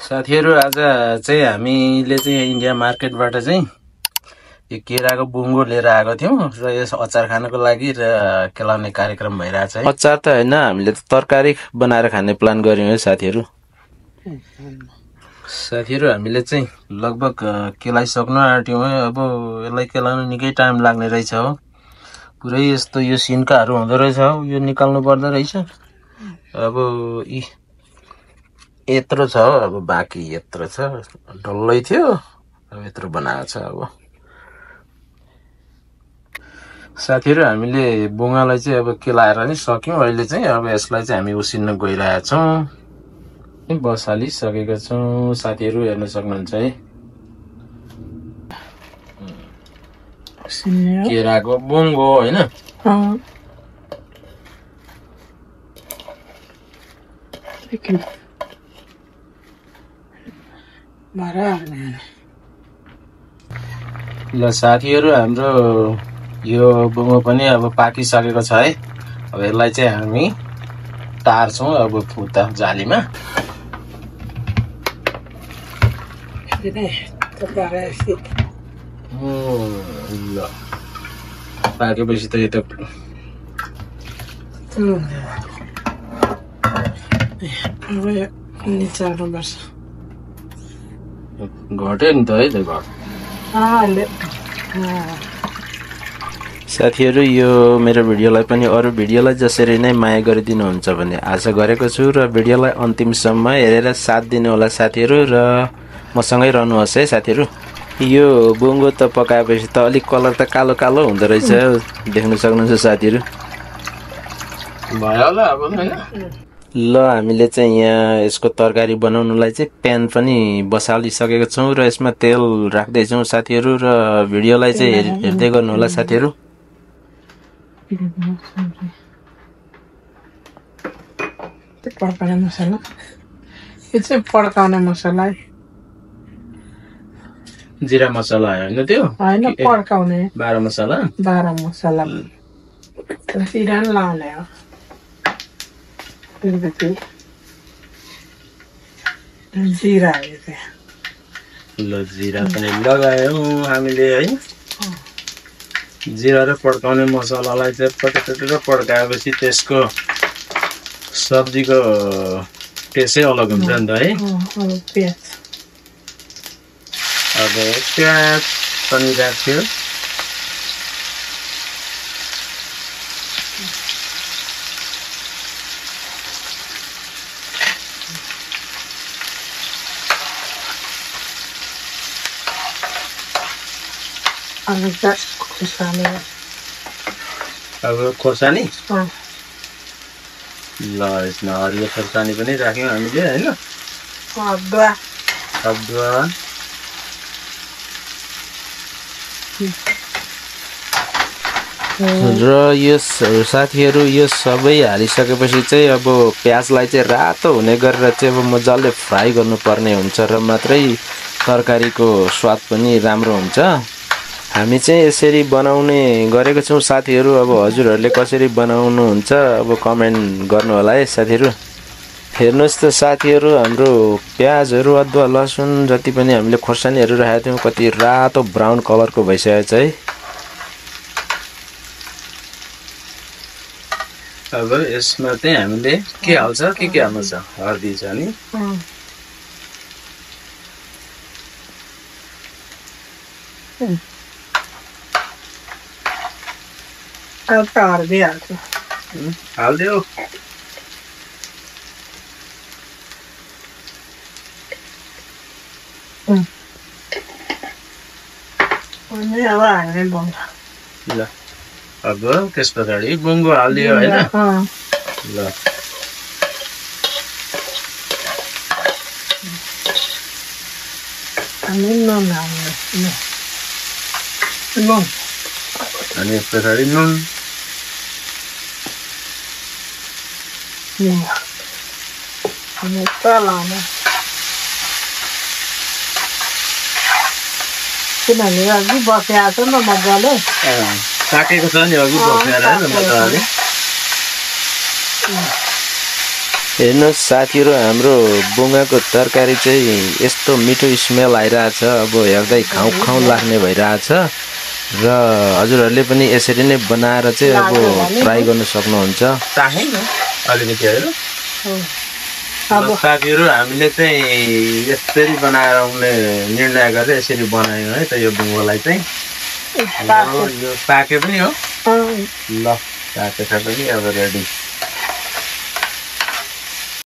साथीहरु आज चाहिँ हामीले चाहिँ इन्डिया मार्केटबाट चाहिँ यो केराको बुङ्गो लिएर आएको थियौं र यस अचार खानको लागि र केलाउने कार्यक्रम भइरहेछ है। अचार त हैन, हामीले त तरकारी बनाएर खाने प्लान गर्यौं है साथीहरु। साथीहरु हामीले चाहिँ लगभग केलाइसक्नु आँट्यौं है। अब यसलाई केलाउन निकै टाइम लाग्ने रहेछ हो। पुरै यस्तो यो सिन्काहरु हुँदो रहेछ हो, यो निकाल्नु पर्दो रहेछ। अब यत्रो छ, अब बाँकी यत्रो छ, डल्लै थियो, अब यत्रो बनाएको छ। अब साथीहरु हामीले बुङ्गालाई चाहिँ अब केलाएर नि सक्यौं। अहिले चाहिँ अब यसलाई चाहिँ हामी उसिन्न गइरहेछौं। बसाली सकेका छौं। साथीहरु हेर्न सक्नुहुन्छ है, केराको बुङ्गो हैन। ल साथीहरु, हाम्रो यो बुङ्गो पनि अब पाकिसकेको छ है। अब यसलाई चाहिँ हामी तार्छौं अब फुता जालीमा। ल पाकेपछि त यो त घट्यो नि त है त घर। साथीहरु, यो मेरो भिडियोलाई पनि अरु भिडियोलाई जसरी नै माया गरिदिनुहुन्छ भन्ने आशा गरेको छु र भिडियोलाई अन्तिमसम्म हेरेर साथ दिनु होला साथीहरु र मसँगै रहनुहोस् है साथीहरु। यो बुङ्गो त पकाएपछि त अलिक कलर त कालो कालो हुँदो रहेछ, देख्न सक्नुहुन्छ साथीहरु। भयो होला अब हैन। ल हामीले चाहिँ यहाँ यसको तरकारी बनाउनलाई चाहिँ प्यान पनि बसालिसकेको छौं र यसमा तेल राख्दै छौं साथीहरु र भिडियोलाई चाहिँ हेर्दै गर्नु होला साथीहरु। पड्काउने मसला, यो चाहिँ पड्काउने मसला है, जिरा मसला हैन त्यो, हैन पड्काउने 12 मसला। 12 मसला जिरा लाउने हो। जिरा ल जिरा पनि लगायौं हामीले है। जिरा र पड्काउने मसलालाई चाहिँ पटपट पड्काएपछि त्यसको सब्जीको टेस्टै अलग हुन्छ नि त है। प्याज अब प्याज पनि राख्यो। अब खोर्सानी, ल यसमा हरियो खोर्सानी पनि राख्यौं हामीले हैन। अदुवा र यो साथीहरु, यो सबै हालिसकेपछि चाहिँ अब प्याजलाई चाहिँ रातो हुने गरेर चाहिँ अब मजाले फ्राई गर्नुपर्ने हुन्छ र मात्रै तरकारीको स्वाद पनि राम्रो हुन्छ। हामी चाहिँ यसरी बनाउने गरेको छौं साथीहरु। अब हजुरहरुले कसरी बनाउनुहुन्छ अब कमेन्ट गर्नु होला है साथीहरु। हेर्नुस् त साथीहरु, हाम्रो प्याजहरु, अदुवा, लसुन जति पनि हामीले खोर्सानीहरु राखेका थियौं कति रातो ब्राउन कलरको भइसकेछ है। अब यसमा चाहिँ हामीले के हाल्छ, के हाल्नु छ, हर्दी छ नि, हर्दी हाल्दियो। अब हाल्ने बुङ्गो। ल अब त्यस पछाडि बुङ्गो हालिदियो हैन। ल अनि नुन हाल्ने, अनि यस पछाडि नुन, अनि तेल हाल्ने। किनभने अघि बसेको छ नि त मजाले, पाकेको छ नि अघि बसेर हैन मजाले। हेर्नुहोस् साथीहरू, हाम्रो बुङ्गाको तरकारी चाहिँ यस्तो मिठो स्मेल आइरहेछ। अब हेर्दै खाउँ खाउँ लाग्ने भइरहेछ र हजुरहरूले पनि यसरी नै बनाएर चाहिँ अब ट्राई गर्न सक्नुहुन्छ। अलिकति होइन साथीहरू, हामीले चाहिँ यसरी बनाएर आउने निर्णय गरेर यसरी बनायौँ है त। यो बुङ्गोलाई चाहिँ यो पाके पनि हो। ल पाकेछ पनि अब रेडी।